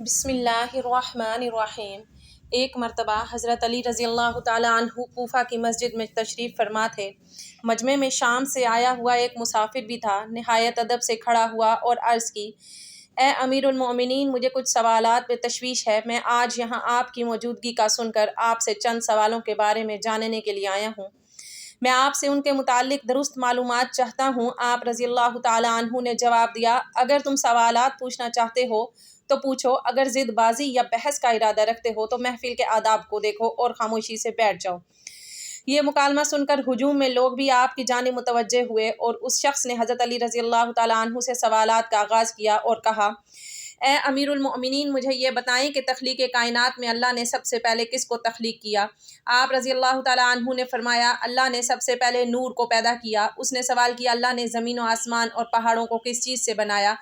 بسم اللہ الرحمن الرحیم۔ ایک مرتبہ حضرت علی رضی اللہ تعالیٰ عنہ کوفہ کی مسجد میں تشریف فرما تھے۔ مجمع میں شام سے آیا ہوا ایک مسافر بھی تھا۔ نہایت ادب سے کھڑا ہوا اور عرض کی، اے امیر المومنین، مجھے کچھ سوالات پہ تشویش ہے۔ میں آج یہاں آپ کی موجودگی کا سن کر آپ سے چند سوالوں کے بارے میں جاننے کے لیے آیا ہوں۔ میں آپ سے ان کے متعلق درست معلومات چاہتا ہوں۔ آپ رضی اللہ تعالیٰ عنہ نے جواب دیا، اگر تم سوالات پوچھنا چاہتے ہو تو پوچھو، اگر ضد بازی یا بحث کا ارادہ رکھتے ہو تو محفل کے آداب کو دیکھو اور خاموشی سے بیٹھ جاؤ۔ یہ مکالمہ سن کر ہجوم میں لوگ بھی آپ کی جانب متوجہ ہوئے اور اس شخص نے حضرت علی رضی اللہ تعالیٰ عنہ سے سوالات کا آغاز کیا اور کہا، اے امیر المؤمنین، مجھے یہ بتائیں کہ تخلیق کائنات میں اللہ نے سب سے پہلے کس کو تخلیق کیا؟ آپ رضی اللہ تعالیٰ عنہ نے فرمایا، اللہ نے سب سے پہلے نور کو پیدا کیا۔ اس نے سوال کیا، اللہ نے زمین و آسمان اور پہاڑوں کو کس چیز سے بنایا؟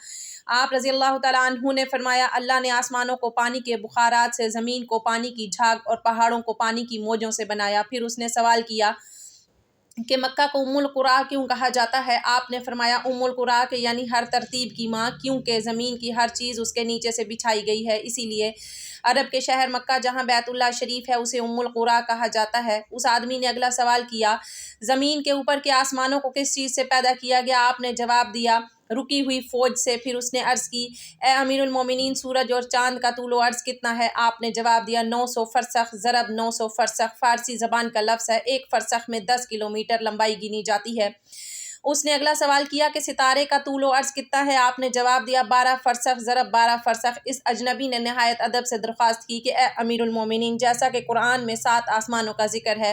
آپ رضی اللہ تعالیٰ عنہ نے فرمایا، اللہ نے آسمانوں کو پانی کے بخارات سے، زمین کو پانی کی جھاگ اور پہاڑوں کو پانی کی موجوں سے بنایا۔ پھر اس نے سوال کیا کہ مکہ کو ام القریٰ کیوں کہا جاتا ہے؟ آپ نے فرمایا، ام القریٰ کے یعنی ہر ترتیب کی ماں، کیونکہ زمین کی ہر چیز اس کے نیچے سے بچھائی گئی ہے، اسی لیے عرب کے شہر مکہ جہاں بیت اللہ شریف ہے اسے ام القریٰ کہا جاتا ہے۔ اس آدمی نے اگلا سوال کیا، زمین کے اوپر کے آسمانوں کو کس چیز سے پیدا کیا گیا؟ آپ نے جواب دیا، رکی ہوئی فوج سے۔ پھر اس نے عرض کی، اے امیر المومنین، سورج اور چاند کا طول و عرض کتنا ہے؟ آپ نے جواب دیا، 900 فرسخ ضرب 900 فرسخ۔ فارسی زبان کا لفظ ہے، ایک فرسخ میں 10 کلومیٹر لمبائی گنی جاتی ہے۔ اس نے اگلا سوال کیا کہ ستارے کا طول و عرض کتنا ہے؟ آپ نے جواب دیا، 12 فرسخ ضرب 12 فرسخ۔ اس اجنبی نے نہایت ادب سے درخواست کی کہ اے امیر المومنین، جیسا کہ قرآن میں 7 آسمانوں کا ذکر ہے،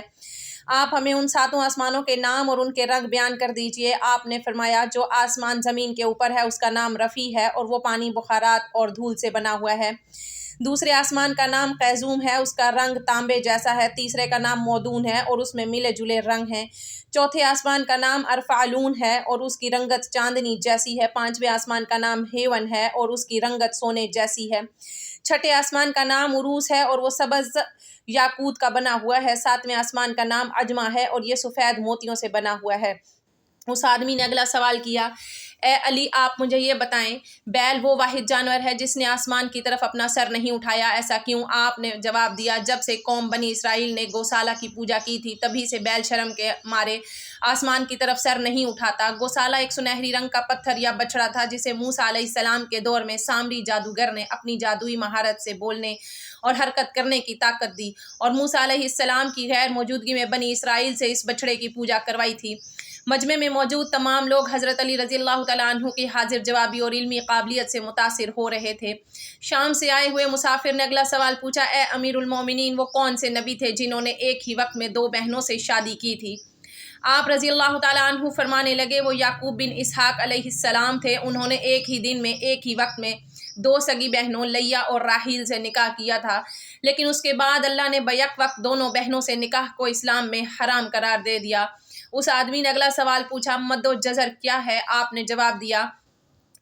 آپ ہمیں ان 7 آسمانوں کے نام اور ان کے رنگ بیان کر دیجئے۔ آپ نے فرمایا، جو آسمان زمین کے اوپر ہے اس کا نام رفیع ہے اور وہ پانی، بخارات اور دھول سے بنا ہوا ہے۔ دوسرے آسمان کا نام قیزوم ہے، اس کا رنگ تانبے جیسا ہے۔ تیسرے کا نام مودون ہے اور اس میں ملے جلے رنگ ہیں۔ چوتھے آسمان کا نام ارفعلون ہے اور اس کی رنگت چاندنی جیسی ہے۔ پانچویں آسمان کا نام ہیون ہے اور اس کی رنگت سونے جیسی ہے۔ چھٹے آسمان کا نام عروس ہے اور وہ سبز یاقوت کا بنا ہوا ہے۔ ساتویں آسمان کا نام عجمہ ہے اور یہ سفید موتیوں سے بنا ہوا ہے۔ اس آدمی نے اگلا سوال کیا، اے علی، آپ مجھے یہ بتائیں، بیل وہ واحد جانور ہے جس نے آسمان کی طرف اپنا سر نہیں اٹھایا، ایسا کیوں؟ آپ نے جواب دیا، جب سے قوم بنی اسرائیل نے گوسالہ کی پوجا کی تھی تبھی سے بیل شرم کے مارے آسمان کی طرف سر نہیں اٹھاتا۔ گوسالہ ایک سنہری رنگ کا پتھر یا بچڑا تھا جسے موسیٰ علیہ السلام کے دور میں سامری جادوگر نے اپنی جادوئی مہارت سے بولنے اور حرکت کرنے کی طاقت دی اور موسیٰ علیہ السلام کی غیر موجودگی میں بنی اسرائیل سے اس بچڑے کی پوجا کروائی تھی۔ مجمع میں موجود تمام لوگ حضرت علی رضی اللہ تعالیٰ عنہ کی حاضر جوابی اور علمی قابلیت سے متاثر ہو رہے تھے۔ شام سے آئے ہوئے مسافر نے اگلا سوال پوچھا، اے امیر المومنین، وہ کون سے نبی تھے جنہوں نے ایک ہی وقت میں 2 بہنوں سے شادی کی تھی؟ آپ رضی اللہ تعالیٰ عنہ فرمانے لگے، وہ یعقوب بن اسحاق علیہ السلام تھے۔ انہوں نے ایک ہی دن میں، ایک ہی وقت میں 2 سگی بہنوں لیا اور راحیل سے نکاح کیا تھا، لیکن اس کے بعد اللہ نے بیک وقت دونوں بہنوں سے نکاح کو اسلام میں حرام قرار دے دیا۔ اس آدمی نے اگلا سوال پوچھا، مد و جزر کیا ہے؟ آپ نے جواب دیا،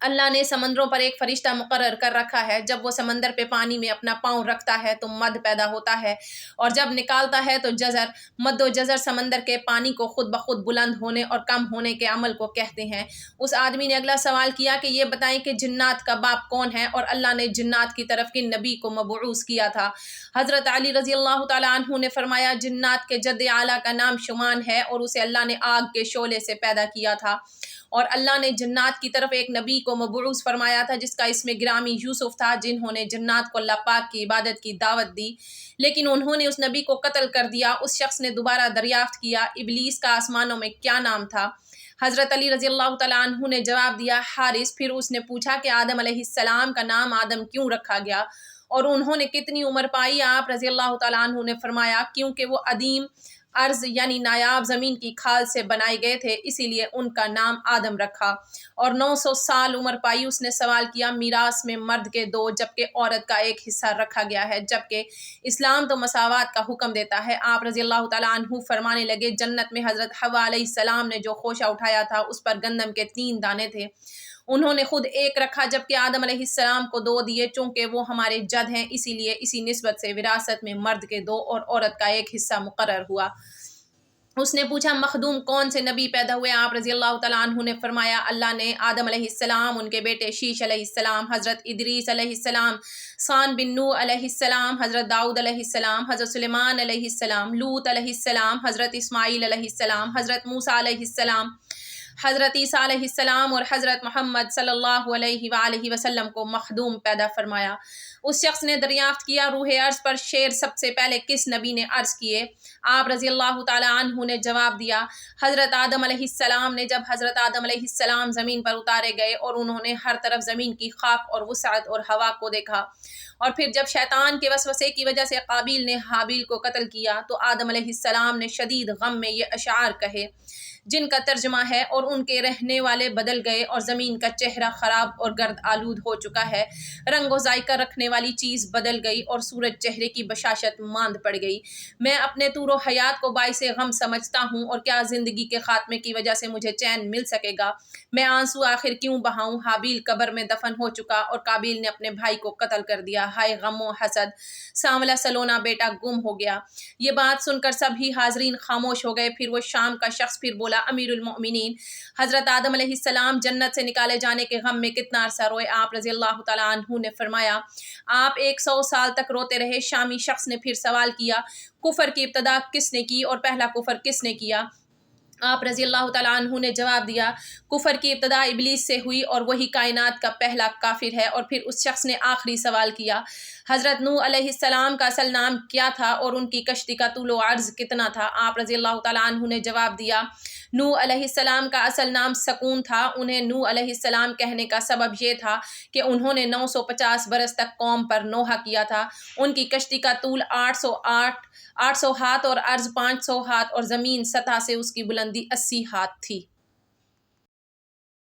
اللہ نے سمندروں پر ایک فرشتہ مقرر کر رکھا ہے، جب وہ سمندر پہ پانی میں اپنا پاؤں رکھتا ہے تو مد پیدا ہوتا ہے اور جب نکالتا ہے تو جزر۔ مد و جزر سمندر کے پانی کو خود بخود بلند ہونے اور کم ہونے کے عمل کو کہتے ہیں۔ اس آدمی نے اگلا سوال کیا کہ یہ بتائیں کہ جنات کا باپ کون ہے اور اللہ نے جنات کی طرف کن نبی کو مبعوث کیا تھا؟ حضرت علی رضی اللہ تعالیٰ عنہ نے فرمایا، جنات کے جد اعلیٰ کا نام شمان ہے اور اسے اللہ نے آگ کے شعلے سے پیدا کیا تھا، اور اللہ نے جنات کی طرف ایک نبی کو مبعوث فرمایا تھا جس کا اسم گرامی یوسف تھا، جنہوں نے جنات کو اللہ پاک کی عبادت کی دعوت دی، لیکن انہوں نے اس نبی کو قتل کر دیا۔ اس شخص نے دوبارہ دریافت کیا، ابلیس کا آسمانوں میں کیا نام تھا؟ حضرت علی رضی اللہ تعالیٰ عنہ نے جواب دیا، حارث۔ پھر اس نے پوچھا کہ آدم علیہ السلام کا نام آدم کیوں رکھا گیا اور انہوں نے کتنی عمر پائی؟ آپ رضی اللہ تعالیٰ عنہ نے فرمایا، کیونکہ وہ عدیم ارض یعنی نایاب زمین کی کھال سے بنائے گئے تھے، اسی لیے ان کا نام آدم رکھا، اور 900 سال عمر پائی۔ اس نے سوال کیا، میراث میں مرد کے 2 جبکہ عورت کا ایک حصہ رکھا گیا ہے، جبکہ اسلام تو مساوات کا حکم دیتا ہے۔ آپ رضی اللہ تعالیٰ عنہ فرمانے لگے، جنت میں حضرت حوا علیہ السلام نے جو خوشہ اٹھایا تھا اس پر گندم کے 3 دانے تھے، انہوں نے خود ایک رکھا جبکہ آدم علیہ السلام کو 2 دیے، چونکہ وہ ہمارے جد ہیں، اسی لیے اسی نسبت سے وراثت میں مرد کے 2 اور عورت کا ایک حصہ مقرر ہوا۔ اس نے پوچھا مخدوم کون سے نبی پیدا ہوئے؟ آپ رضی اللہ تعالیٰ عنہ نے فرمایا اللہ نے آدم علیہ السلام، ان کے بیٹے شیش علیہ السلام، حضرت ادریس علیہ السلام، سان بن نو علیہ السلام، حضرت داؤد علیہ السلام، حضرت سلیمان علیہ السلام، لوط علیہ السلام، حضرت اسماعیل علیہ السلام، حضرت موسیٰ علیہ السلام، حضرت عیسیٰ علیہ السلام اور حضرت محمد صلی اللہ علیہ وآلہ وسلم کو مخدوم پیدا فرمایا۔ اس شخص نے دریافت کیا روح عرض پر شعر سب سے پہلے کس نبی نے عرض کیے؟ آپ رضی اللہ تعالیٰ عنہ نے جواب دیا حضرت آدم علیہ السلام نے۔ جب حضرت آدم علیہ السلام زمین پر اتارے گئے اور انہوں نے ہر طرف زمین کی خاک اور وسعت اور ہوا کو دیکھا، اور پھر جب شیطان کے وسوسے کی وجہ سے قابیل نے حابیل کو قتل کیا تو آدم علیہ السلام نے شدید غم میں یہ اشعار کہے جن کا ترجمہ ہے اور ان کے رہنے والے بدل گئے اور زمین کا چہرہ خراب اور گرد آلود ہو چکا ہے، رنگ و ذائقہ رکھنے والی چیز بدل گئی اور سورج چہرے کی بشاشت ماند پڑ گئی۔ میں اپنے طور و حیات کو باعث غم سمجھتا ہوں، اور کیا زندگی کے خاتمے کی وجہ سے مجھے چین مل سکے گا؟ میں آنسو آخر کیوں بہاؤں؟ حابیل قبر میں دفن ہو چکا اور قابیل نے اپنے بھائی کو قتل کر دیا، ہائے غم و حسد، سانولا سلونا بیٹا گم ہو گیا۔ یہ بات سن کر سبھی حاضرین خاموش ہو گئے۔ پھر وہ شام کا شخص پھر بولا امیر المؤمنین، حضرت آدم علیہ السلام جنت سے نکالے جانے کے غم میں کتنا عرصہ روئے؟ آپ رضی اللہ تعالیٰ عنہ نے فرمایا آپ 100 سال تک روتے رہے۔ شامی شخص نے پھر سوال کیا کفر کی ابتدا کس نے کی اور پہلا کفر کس نے کیا؟ آپ رضی اللہ تعالیٰ عنہ نے جواب دیا کفر کی ابتدا ابلیس سے ہوئی اور وہی کائنات کا پہلا کافر ہے۔ اور پھر اس شخص نے آخری سوال کیا حضرت نوح علیہ السلام کا اصل نام کیا تھا اور ان کی کشتی کا طول و عرض کتنا تھا؟ آپ رضی اللہ تعالیٰ عنہ نے جواب دیا نوح علیہ السلام کا اصل نام سکون تھا۔ انہیں نوح علیہ السلام کہنے کا سبب یہ تھا کہ انہوں نے 950 برس تک قوم پر نوحہ کیا تھا۔ ان کی کشتی کا طول 800 ہاتھ اور عرض 500 ہاتھ اور زمین سطح سے اس کی بلندی 80 ہاتھ تھی۔